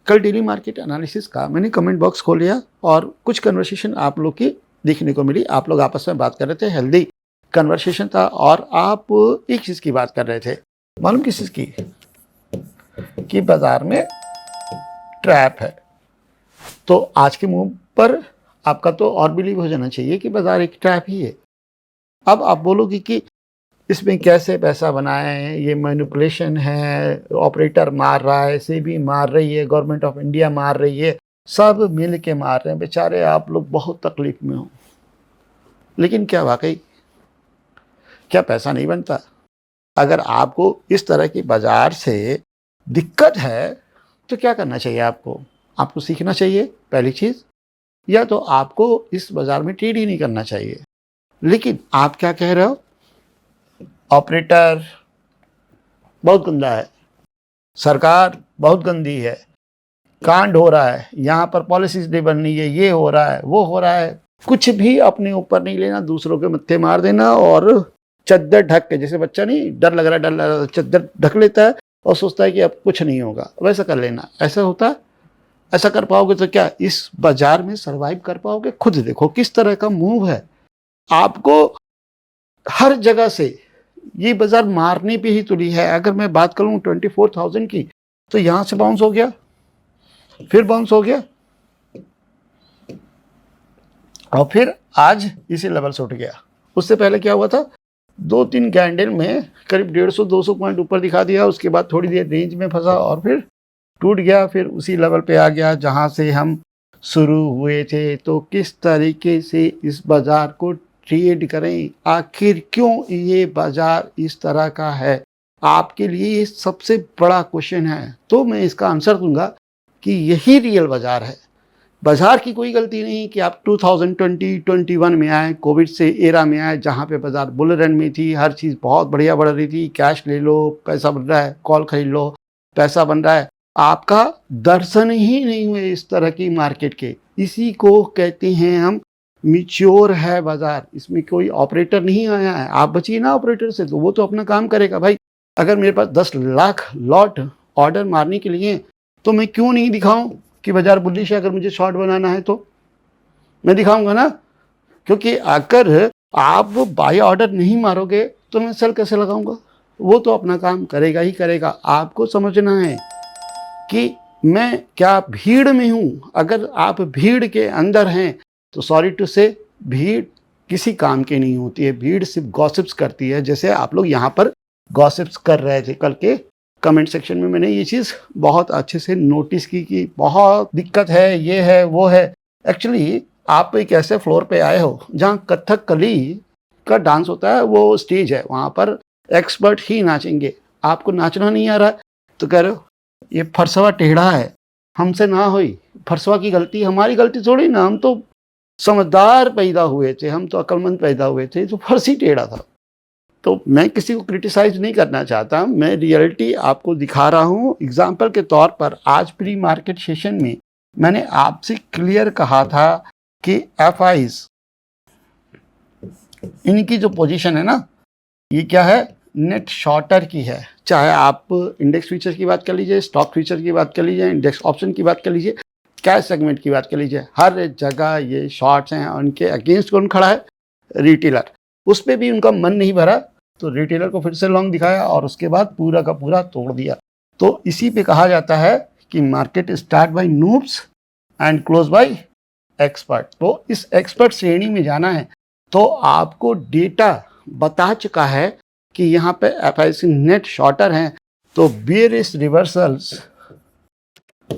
कल daily market analysis का मैंने कमेंट बॉक्स खोल लिया और कुछ कन्वर्सेशन आप लोग की देखने को मिली। आप लोग आपस में बात कर रहे थे, हेल्दी कन्वर्सेशन था और आप एक चीज़ की बात कर रहे थे। मालूम किस चीज़ की? कि बाजार में ट्रैप है। तो आज के मूव पर आपका तो और बिलीव हो जाना चाहिए कि बाजार एक ट्रैप ही है। अब आप बोलोगे कि इसमें कैसे पैसा बनाएं, ये मैनिपुलेशन है, ऑपरेटर मार रहा है, सेबी मार रही है, गवर्नमेंट ऑफ इंडिया मार रही है, सब मिल के मार रहे हैं, बेचारे आप लोग बहुत तकलीफ में हो। लेकिन क्या वाकई क्या पैसा नहीं बनता? अगर आपको इस तरह की बाजार से दिक्कत है तो क्या करना चाहिए? आपको सीखना चाहिए पहली चीज़, या तो आपको इस बाजार में ट्रेड ही नहीं करना चाहिए। लेकिन आप क्या कह रहे हो? ऑपरेटर बहुत गंदा है, सरकार बहुत गंदी है, कांड हो रहा है, यहाँ पर पॉलिसीज नहीं बन रही है, ये हो रहा है, वो हो रहा है। कुछ भी अपने ऊपर नहीं लेना, दूसरों के मत्थे मार देना और चद्दर ढक के, जैसे बच्चा नहीं डर लग रहा है, चद्दर ढक लेता है और सोचता है कि अब कुछ नहीं होगा, वैसा कर लेना। ऐसा होता है? ऐसा कर पाओगे तो क्या इस बाजार में सरवाइव कर पाओगे? खुद देखो किस तरह का मूव है। आपको हर जगह से ये बाजार मारने पे ही तुली है। अगर मैं बात करूं 24,000 की, तो यहां से बाउंस हो गया, फिर बाउंस हो गया और फिर आज इसी लेवल से उठ गया। उससे पहले क्या हुआ था? 2-3 कैंडल में करीब 150-200 पॉइंट ऊपर दिखा दिया, उसके बाद थोड़ी देर रेंज में फंसा और फिर टूट गया, फिर उसी लेवल पे आ गया जहां से हम शुरू हुए थे। तो किस तरीके से इस बाजार को ट्रेड करें? आखिर क्यों ये बाजार इस तरह का है? आपके लिए ये सबसे बड़ा क्वेश्चन है। तो मैं इसका आंसर दूंगा कि यही रियल बाजार है। बाजार की कोई गलती नहीं कि आप 2020-21 में आए, कोविड से एरा में आए, जहाँ पे बाजार बुल रन में थी, हर चीज़ बहुत बढ़िया बढ़ रही थी, कैश ले लो पैसा बन रहा है, कॉल खरीद लो पैसा बन रहा है। आपका दर्शन ही नहीं हुए इस तरह की मार्केट के। इसी को कहते हैं हम मिच्योर है बाजार। इसमें कोई ऑपरेटर नहीं आया है। आप बचिए ना ऑपरेटर से, तो वो तो अपना काम करेगा भाई। अगर मेरे पास 10 लाख लॉट ऑर्डर मारने के लिए, तो मैं क्यों नहीं दिखाऊं कि बाजार बुलिश है? अगर मुझे शॉर्ट बनाना है तो मैं दिखाऊंगा ना, क्योंकि अगर आप बाय ऑर्डर नहीं मारोगे तो मैं सेल कैसे लगाऊंगा? वो तो अपना काम करेगा ही करेगा। आपको समझना है कि मैं क्या भीड़ में हूं। अगर आप भीड़ के अंदर हैं तो सॉरी टू से, भीड़ किसी काम की नहीं होती है। भीड़ सिर्फ गॉसिप्स करती है, जैसे आप लोग यहाँ पर गॉसिप्स कर रहे थे कल के कमेंट सेक्शन में। मैंने ये चीज़ बहुत अच्छे से नोटिस की कि बहुत दिक्कत है, ये है वो है। एक्चुअली आप एक ऐसे फ्लोर पे आए हो जहाँ कथकली का डांस होता है, वो स्टेज है, वहाँ पर एक्सपर्ट ही नाचेंगे। आपको नाचना नहीं आ रहा है तो कह रहे हो ये फरसवा टेढ़ा है, हमसे ना हुई। फरसवा की गलती हमारी गलती थोड़ी ना, हम तो समझदार पैदा हुए थे, हम तो अक्लमंद पैदा हुए थे, तो फर्श ही टेढ़ा था। तो मैं किसी को क्रिटिसाइज नहीं करना चाहता, मैं रियलिटी आपको दिखा रहा हूँ। एग्जाम्पल के तौर पर आज प्री मार्केट सेशन में मैंने आपसे क्लियर कहा था कि एफआईज, इनकी जो पोजीशन है ना, ये क्या है? नेट शॉर्टर की है। चाहे आप इंडेक्स फ्यूचर की बात कर लीजिए, स्टॉक फ्यूचर की बात कर लीजिए, इंडेक्स ऑप्शन की बात कर लीजिए, कैश सेगमेंट की बात कर लीजिए, हर जगह ये शॉर्ट्स हैं। उनके अगेंस्ट कौन खड़ा है? रिटेलर। उस पर भी उनका मन नहीं भरा तो रिटेलर को फिर से लॉन्ग दिखाया और उसके बाद पूरा का पूरा तोड़ दिया। तो इसी पे कहा जाता है कि market start by noobs and close by expert. तो इस एक्सपर्ट श्रेणी में जाना है तो आपको डेटा बता चुका है कि यहाँ पे एफआईसी नेट शॉर्टर हैं, तो बेयरिश रिवर्सल्स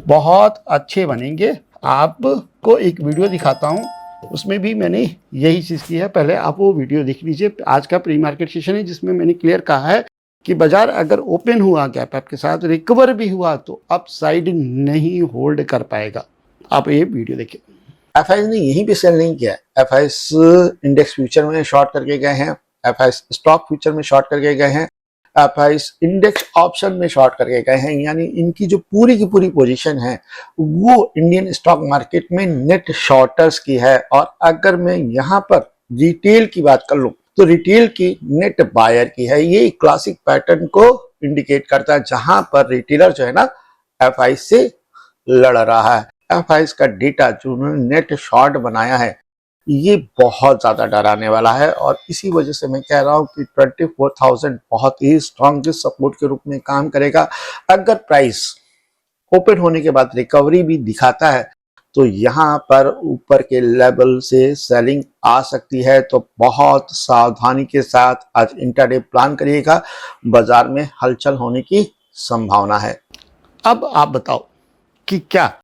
बहुत अच्छे बनेंगे। आपको एक वीडियो दिखाता हूँ, उसमें भी मैंने यही चीज़ की है। पहले आप वो वीडियो देख लीजिए। आज का प्री मार्केट सेशन है जिसमें मैंने क्लियर कहा है कि बाजार अगर ओपन हुआ गैप अप के साथ, रिकवर भी हुआ, तो अप साइड नहीं होल्ड कर पाएगा। आप ये वीडियो देखिए। एफआईएस ने यहीं पे सेल नहीं किया। एफआईएस इंडेक्स फ्यूचर में शॉर्ट करके गए हैं, एफआईएस स्टॉक फ्यूचर में शॉर्ट करके गए हैं, एफआईएस इंडेक्स ऑप्शन में शॉर्ट करके गए हैं। यानी इनकी जो पूरी की पूरी पोजीशन है वो इंडियन स्टॉक मार्केट में नेट शॉर्टर्स की है। और अगर मैं यहाँ पर रिटेल की बात कर लूँ तो रिटेल की नेट बायर की है। ये क्लासिक पैटर्न को इंडिकेट करता है जहां पर रिटेलर जो है ना एफआईएस से लड़ रहा है। एफआईएस का डेटा जो उन्होंने नेट शॉर्ट बनाया है ये बहुत ज्यादा डराने वाला है और इसी वजह से मैं कह रहा हूं कि 24,000 बहुत ही स्ट्रॉन्गेस्ट सपोर्ट के रूप में काम करेगा। अगर प्राइस ओपन होने के बाद रिकवरी भी दिखाता है तो यहाँ पर ऊपर के लेवल से सेलिंग आ सकती है, तो बहुत सावधानी के साथ आज इंट्राडे प्लान करिएगा, बाजार में हलचल होने की संभावना है। अब आप बताओ कि क्या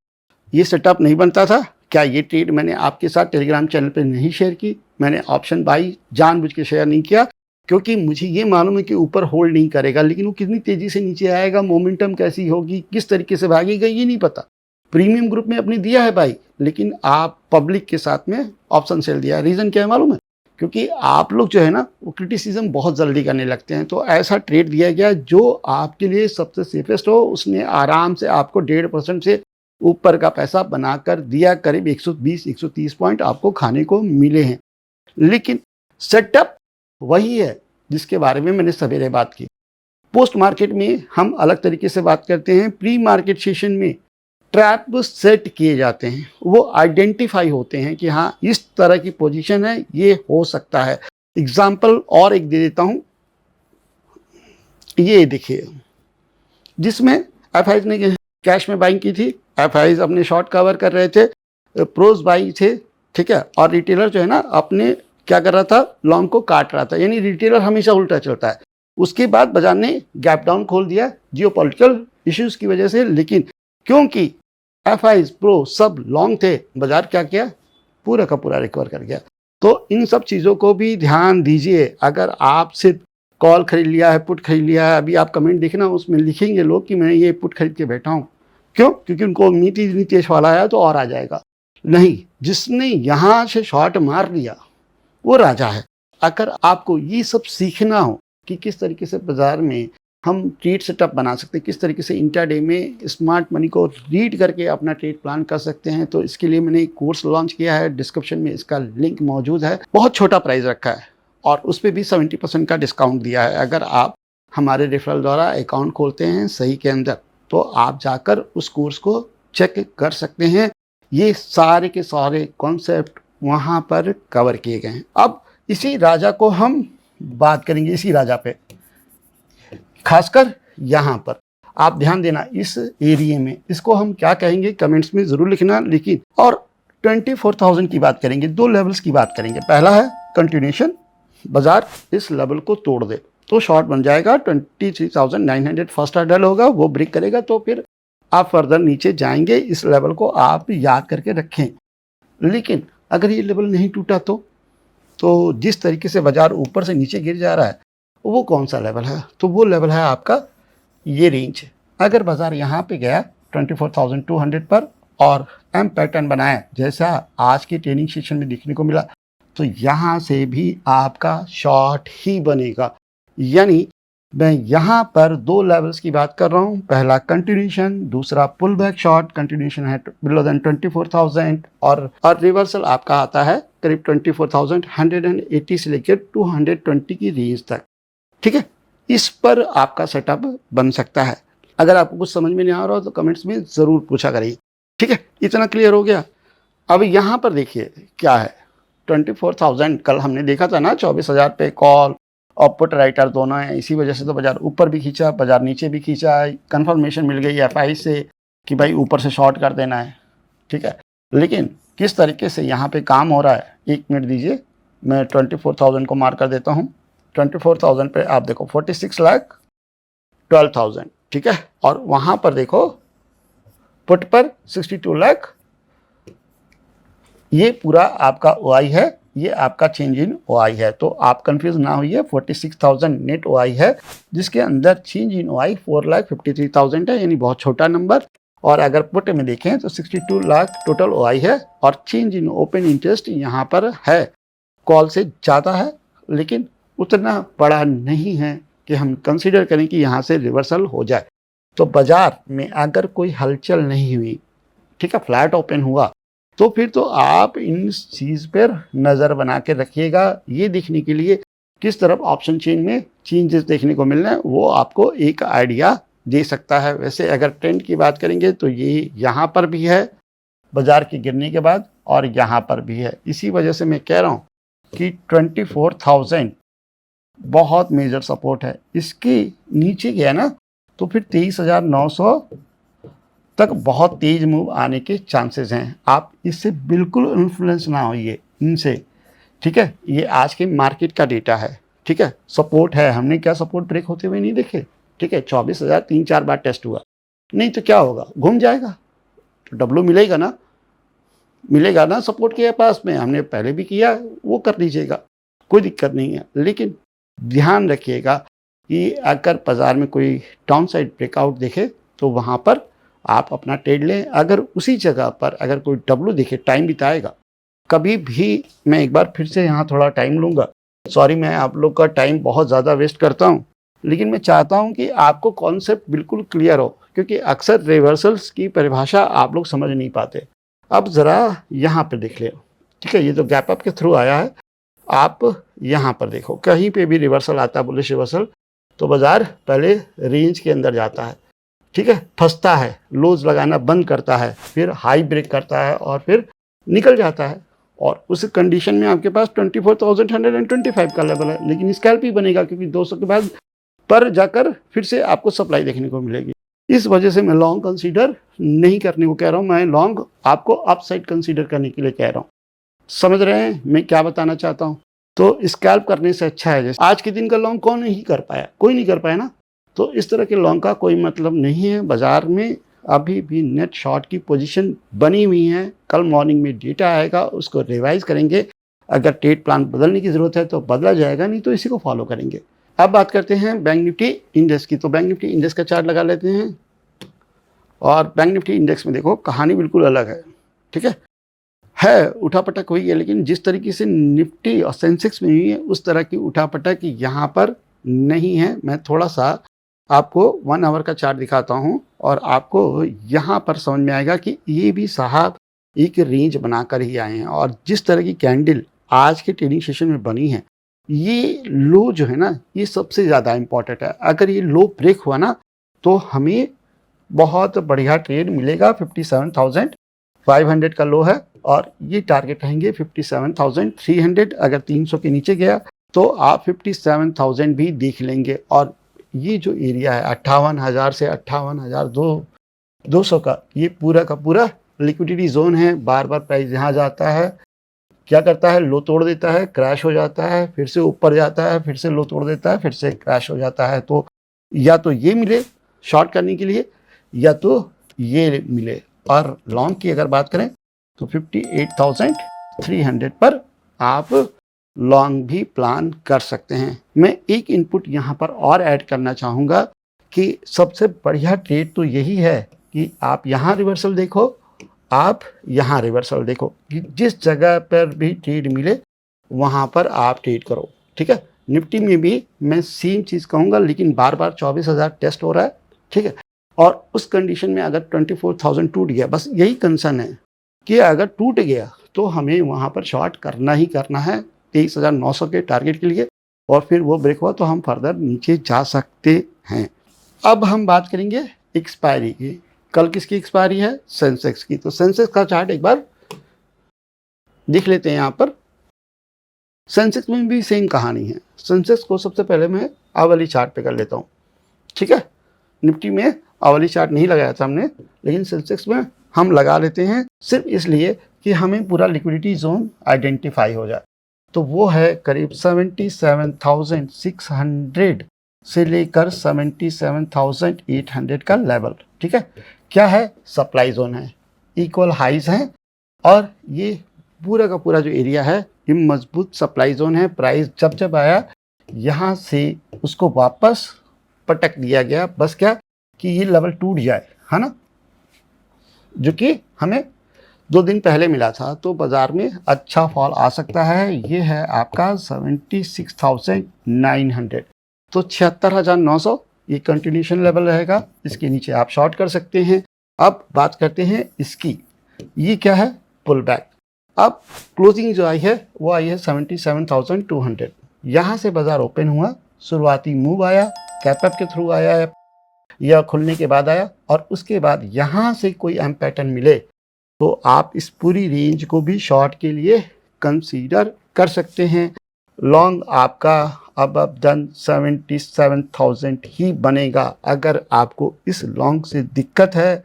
ये सेटअप नहीं बनता था? क्या ये ट्रेड मैंने आपके साथ टेलीग्राम चैनल पे नहीं शेयर की? मैंने ऑप्शन बाई जानबूझ के शेयर नहीं किया क्योंकि मुझे ये मालूम है कि ऊपर होल्ड नहीं करेगा, लेकिन वो कितनी तेजी से नीचे आएगा, मोमेंटम कैसी होगी, किस तरीके से भागेगा, ये नहीं पता। प्रीमियम ग्रुप में अपने दिया है भाई, लेकिन आप पब्लिक के साथ में ऑप्शन सेल दिया। रीज़न क्या है मालूम है? क्योंकि आप लोग जो है ना वो क्रिटिसिज्म बहुत जल्दी करने लगते हैं, तो ऐसा ट्रेड दिया गया जो आपके लिए सबसे सेफेस्ट हो। उसने आराम से आपको 1.5% से ऊपर का पैसा बनाकर दिया, करीब 120-130 पॉइंट आपको खाने को मिले हैं। लेकिन सेटअप वही है जिसके बारे में मैंने सवेरे बात की। पोस्ट मार्केट में हम अलग तरीके से बात करते हैं। प्री मार्केट सेशन में ट्रैप सेट किए जाते हैं, वो आइडेंटिफाई होते हैं कि हाँ इस तरह की पोजीशन है, ये हो सकता है। एग्जाम्पल और एक दे देता हूँ, ये देखिए जिसमें एफआईज ने कैश में बाइंग की थी, एफआईज अपने शॉर्ट कवर कर रहे थे, प्रोज बाई थे, ठीक है, और रिटेलर जो है ना अपने क्या कर रहा था, लॉन्ग को काट रहा था। यानी रिटेलर हमेशा उल्टा चलता है। उसके बाद बाजार ने गैप डाउन खोल दिया जियोपॉलिटिकल इश्यूज की वजह से, लेकिन क्योंकि एफआईज प्रो सब लॉन्ग थे, बाजार क्या किया, पूरा का पूरा रिकवर कर गया। तो इन सब चीज़ों को भी ध्यान दीजिए। अगर आप सिर्फ कॉल खरीद लिया है, पुट खरीद लिया है, अभी आप कमेंट देखना उसमें लिखेंगे लोग कि मैं ये पुट खरीद के बैठा हूँ, क्यों? क्योंकि उनको नीतीश वाला आया तो और आ जाएगा। नहीं, जिसने यहाँ से शॉर्ट मार लिया वो राजा है। अगर आपको ये सब सीखना हो कि किस तरीके से बाजार में हम ट्रेड सेटअप बना सकते हैं, किस तरीके से इंट्राडे में स्मार्ट मनी को रीड करके अपना ट्रेड प्लान कर सकते हैं, तो इसके लिए मैंने एक कोर्स लॉन्च किया है। डिस्क्रिप्शन में इसका लिंक मौजूद है। बहुत छोटा प्राइस रखा है और उस पर भी 70% का डिस्काउंट दिया है। अगर आप हमारे रेफरल द्वारा अकाउंट खोलते हैं सही के अंदर, तो आप जाकर उस कोर्स को चेक कर सकते हैं। ये सारे के सारे कॉन्सेप्ट वहाँ पर कवर किए गए हैं। अब इसी राजा को हम बात करेंगे, इसी राजा पे खासकर यहाँ पर आप ध्यान देना। इस एरिया में इसको हम क्या कहेंगे कमेंट्स में ज़रूर लिखना। लेकिन और 24,000 की बात करेंगे, दो लेवल्स की बात करेंगे। पहला है कंटिन्यूशन, बाजार इस लेवल को तोड़ दे तो शॉर्ट बन जाएगा 23,900 फर्स्ट हर्डल होगा, वो ब्रेक करेगा तो फिर आप फर्दर नीचे जाएंगे। इस लेवल को आप याद करके रखें। लेकिन अगर ये लेवल नहीं टूटा तो जिस तरीके से बाजार ऊपर से नीचे गिर जा रहा है वो कौन सा लेवल है, तो वो लेवल है आपका ये रेंज। अगर बाजार यहाँ पे गया 24,200 पर और एम पैटर्न बनाया जैसा आज के ट्रेनिंग सेशन में देखने को मिला, तो यहाँ से भी आपका शॉर्ट ही बनेगा। यानी मैं यहाँ पर दो लेवल्स की बात कर रहा हूँ। पहला कंटिन्यूशन, दूसरा पुल बैक शॉर्ट। कंटिन्यूशन है बिलो देन 24,000 और रिवर्सल आपका आता है करीब 24,180 से लेकर 220 की रेंज तक। ठीक है, इस पर आपका सेटअप बन सकता है। अगर आपको कुछ समझ में नहीं आ रहा हो तो कमेंट्स में ज़रूर पूछा करिए। ठीक है, इतना क्लियर हो गया। अब यहाँ पर देखिए क्या है, 24,000 कल हमने देखा था ना, 24,000 पे कॉल और पुट राइटर दोनों है। इसी वजह से तो बाजार ऊपर भी खींचा, बाजार नीचे भी खींचा। कंफर्मेशन मिल गई एफआई से कि भाई ऊपर से शॉर्ट कर देना है। ठीक है, लेकिन किस तरीके से यहाँ पे काम हो रहा है, एक मिनट दीजिए, मैं 24,000 को मार कर देता हूँ। 24,000 पे आप देखो 46,12,000, ठीक है, और वहाँ पर देखो पुट पर 62 लाख। ये पूरा आपका ओआई है, ये आपका चेंज इन ओआई है, तो आप कंफ्यूज ना होइए। 46,000 नेट ओआई है जिसके अंदर चेंज इन ओआई 4,53,000 है, यानी बहुत छोटा नंबर। और अगर पुट में देखें तो 62 लाख टोटल ओआई है और चेंज इन ओपन इंटरेस्ट यहाँ पर है, कॉल से ज़्यादा है लेकिन उतना बड़ा नहीं है कि हम कंसीडर करें कि यहाँ से रिवर्सल हो जाए। तो बाजार में अगर कोई हलचल नहीं हुई, ठीक है, फ्लैट ओपन हुआ, तो फिर तो आप इन चीज़ पर नज़र बना के रखिएगा। ये देखने के लिए किस तरफ ऑप्शन चेन में चेंजेस देखने को मिल रहे हैं वो आपको एक आइडिया दे सकता है। वैसे अगर ट्रेंड की बात करेंगे तो ये यहाँ पर भी है बाजार के गिरने के बाद और यहाँ पर भी है। इसी वजह से मैं कह रहा हूँ कि 24,000 बहुत मेजर सपोर्ट है। इसके नीचे गया ना तो फिर 23,900 तक बहुत तेज मूव आने के चांसेस हैं। आप इससे बिल्कुल इन्फ्लुएंस ना होइए इनसे, ठीक है। ये आज के मार्केट का डेटा है, ठीक है। सपोर्ट है, हमने क्या सपोर्ट ब्रेक होते हुए नहीं देखे, ठीक है। 24,000 3-4 बार टेस्ट हुआ, नहीं तो क्या होगा, घूम जाएगा तो डब्लू मिलेगा ना सपोर्ट के पास में। हमने पहले भी किया, वो कर लीजिएगा, कोई दिक्कत नहीं है। लेकिन ध्यान रखिएगा कि अगर बाजार में कोई डाउन साइड ब्रेकआउट दिखे तो वहाँ पर आप अपना ट्रेड लें। अगर उसी जगह पर अगर कोई डब्लू दिखे, टाइम बिताएगा कभी भी। मैं एक बार फिर से यहाँ थोड़ा टाइम लूँगा, सॉरी मैं आप लोग का टाइम बहुत ज़्यादा वेस्ट करता हूँ, लेकिन मैं चाहता हूँ कि आपको कॉन्सेप्ट बिल्कुल क्लियर हो, क्योंकि अक्सर रिवर्सल्स की परिभाषा आप लोग समझ नहीं पाते। अब ज़रा यहाँ पे देख ले, ठीक है। ये तो गैप अप के थ्रू आया है, आप यहाँ पर देखो कहीं पे भी रिवर्सल आता है, बुलिश रिवर्सल, तो बाजार पहले रेंज के अंदर जाता है, ठीक है, फंसता है, लोज लगाना बंद करता है, फिर हाई ब्रेक करता है और फिर निकल जाता है। और उस कंडीशन में आपके पास 24,125 का लेवल है, लेकिन स्कैल्प ही बनेगा क्योंकि 200 के बाद पर जाकर फिर से आपको सप्लाई देखने को मिलेगी। इस वजह से मैं लॉन्ग कंसीडर नहीं करने को कह रहा हूँ, मैं लॉन्ग आपको अपसाइड कंसीडर करने के लिए कह रहा हूँ। समझ रहे हैं मैं क्या बताना चाहता हूँ? तो स्कैल्प करने से अच्छा है, जैसे आज के दिन का लॉन्ग कौन नहीं कर पाया, कोई नहीं कर पाया ना, तो इस तरह के लॉन्ग का कोई मतलब नहीं है। बाजार में अभी भी नेट शॉर्ट की पोजीशन बनी हुई है। कल मॉर्निंग में डेटा आएगा, उसको रिवाइज करेंगे। अगर ट्रेड प्लान बदलने की ज़रूरत है तो बदला जाएगा, नहीं तो इसी को फॉलो करेंगे। अब बात करते हैं बैंक निफ्टी इंडेक्स की। तो बैंक निफ्टी इंडेक्स का चार्ट लगा लेते हैं और बैंक निफ्टी इंडेक्स में देखो कहानी बिल्कुल अलग है, ठीक है उठापटक हुई है, लेकिन जिस तरीके से निफ्टी और सेंसेक्स में हुई है उस तरह की उठापटक यहाँ पर नहीं है। मैं थोड़ा सा आपको 1 आवर का चार्ट दिखाता हूँ और आपको यहाँ पर समझ में आएगा कि ये भी साहब एक रेंज बनाकर ही आए हैं। और जिस तरह की कैंडल आज के ट्रेडिंग सेशन में बनी है, ये लो जो है ना, ये सबसे ज़्यादा इम्पॉर्टेंट है। अगर ये लो ब्रेक हुआ ना तो हमें बहुत बढ़िया ट्रेड मिलेगा। 57,500 का लो है और ये टारगेट रहेंगे 57,300। अगर 300 के नीचे गया तो आप 57,000 भी देख लेंगे। और ये जो एरिया है 58,000 से 58,200 का, ये पूरा का पूरा लिक्विडिटी जोन है। बार बार प्राइस यहाँ जाता है, क्या करता है, लो तोड़ देता है, क्रैश हो जाता है, फिर से ऊपर जाता है, फिर से लो तोड़ देता है, फिर से क्रैश हो जाता है। तो या तो ये मिले शॉर्ट करने के लिए या तो ये मिले। और लॉन्ग की अगर बात करें तो 58,300 पर आप लॉन्ग भी प्लान कर सकते हैं। मैं एक इनपुट यहाँ पर और ऐड करना चाहूँगा कि सबसे बढ़िया ट्रेड तो यही है कि आप यहाँ रिवर्सल देखो, आप यहाँ रिवर्सल देखो, कि जिस जगह पर भी ट्रेड मिले वहाँ पर आप ट्रेड करो, ठीक है। निफ्टी में भी मैं सेम चीज़ कहूँगा, लेकिन बार बार 24,000 टेस्ट हो रहा है, ठीक है। और उस कंडीशन में अगर 24,000 टूट गया, बस यही कंसर्न है कि अगर टूट गया तो हमें वहाँ पर शॉर्ट करना ही करना है 23,900 के टारगेट के लिए, और फिर वो ब्रेक हुआ तो हम फर्दर नीचे जा सकते हैं। अब हम बात करेंगे एक्सपायरी की। कल किसकी एक्सपायरी है? सेंसेक्स की। तो सेंसेक्स का चार्ट एक बार देख लेते हैं। यहाँ पर सेंसेक्स में भी सेम कहानी है। सेंसेक्स को सबसे पहले मैं आवली चार्ट पे कर लेता हूँ, ठीक है। निफ्टी में आवली चार्ट नहीं लगाया था हमने, लेकिन सेंसेक्स में हम लगा लेते हैं सिर्फ इसलिए कि हमें पूरा लिक्विडिटी जोन आइडेंटिफाई हो जाए। तो वो है करीब 77,600 से लेकर 77,800 का लेवल, ठीक है। क्या है? सप्लाई जोन है, इक्वल हाइज हैं, और ये पूरा का पूरा जो एरिया है ये मजबूत सप्लाई जोन है। प्राइस जब जब आया यहाँ से उसको वापस पटक दिया गया, बस क्या कि ये लेवल टूट जाए, है ना, जो कि हमें 2 दिन पहले मिला था। तो बाजार में अच्छा फॉल आ सकता है। ये है आपका 76,900, तो 76,900 ये कंटिन्यूशन लेवल रहेगा। इसके नीचे आप शॉर्ट कर सकते हैं। अब बात करते हैं इसकी, ये क्या है? Pull back. अब क्लोजिंग जो आई है वो आई है 77,200। यहाँ से बाजार ओपन हुआ, शुरुआती मूव आया, कैप अप के थ्रू आया है, यह खुलने के बाद आया और उसके बाद यहाँ से कोई एम पैटर्न मिले तो आप इस पूरी रेंज को भी शॉर्ट के लिए कंसीडर कर सकते हैं। लॉन्ग आपका अब डन 77,000 ही बनेगा। अगर आपको इस लॉन्ग से दिक्कत है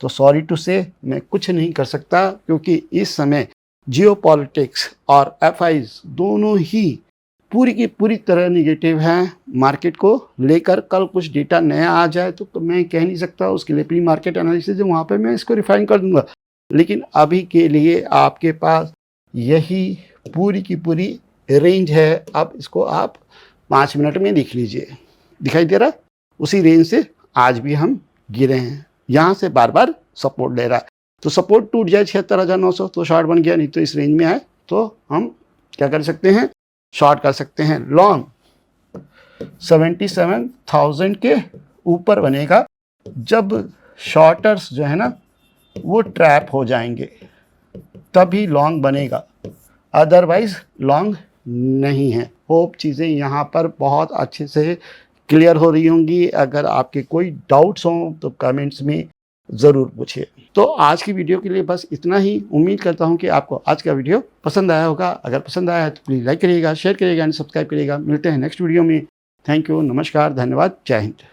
तो सॉरी टू से मैं कुछ नहीं कर सकता, क्योंकि इस समय जियोपॉलिटिक्स और एफआईज दोनों ही पूरी की पूरी तरह निगेटिव हैं मार्केट को लेकर। कल कुछ डेटा नया आ जाए तो मैं कह नहीं सकता, उसके लिए प्री मार्केट एनालिसिस है वहाँ पे मैं इसको रिफाइन कर दूंगा। लेकिन अभी के लिए आपके पास यही पूरी की पूरी रेंज है। अब इसको आप 5 मिनट में देख लीजिए, दिखाई दे रहा है? उसी रेंज से आज भी हम गिरे हैं, यहाँ से बार बार सपोर्ट ले रहा है। तो सपोर्ट टूट जाए 76,900 तो शॉर्ट बन गया, नहीं तो इस रेंज में आए तो हम क्या कर सकते हैं, शॉर्ट कर सकते हैं। लॉन्ग 77,000 के ऊपर बनेगा जब शॉर्टर्स जो है ना वो ट्रैप हो जाएंगे, तभी लॉन्ग बनेगा, अदरवाइज लॉन्ग नहीं है। होप चीज़ें यहाँ पर बहुत अच्छे से क्लियर हो रही होंगी। अगर आपके कोई डाउट्स हों तो कमेंट्स में ज़रूर पूछिए। तो आज की वीडियो के लिए बस इतना ही। उम्मीद करता हूँ कि आपको आज का वीडियो पसंद आया होगा। अगर पसंद आया है तो प्लीज़ लाइक करिएगा, शेयर करिएगा एंड सब्सक्राइब करिएगा। मिलते हैं नेक्स्ट वीडियो में। थैंक यू, नमस्कार, धन्यवाद, जय हिंद।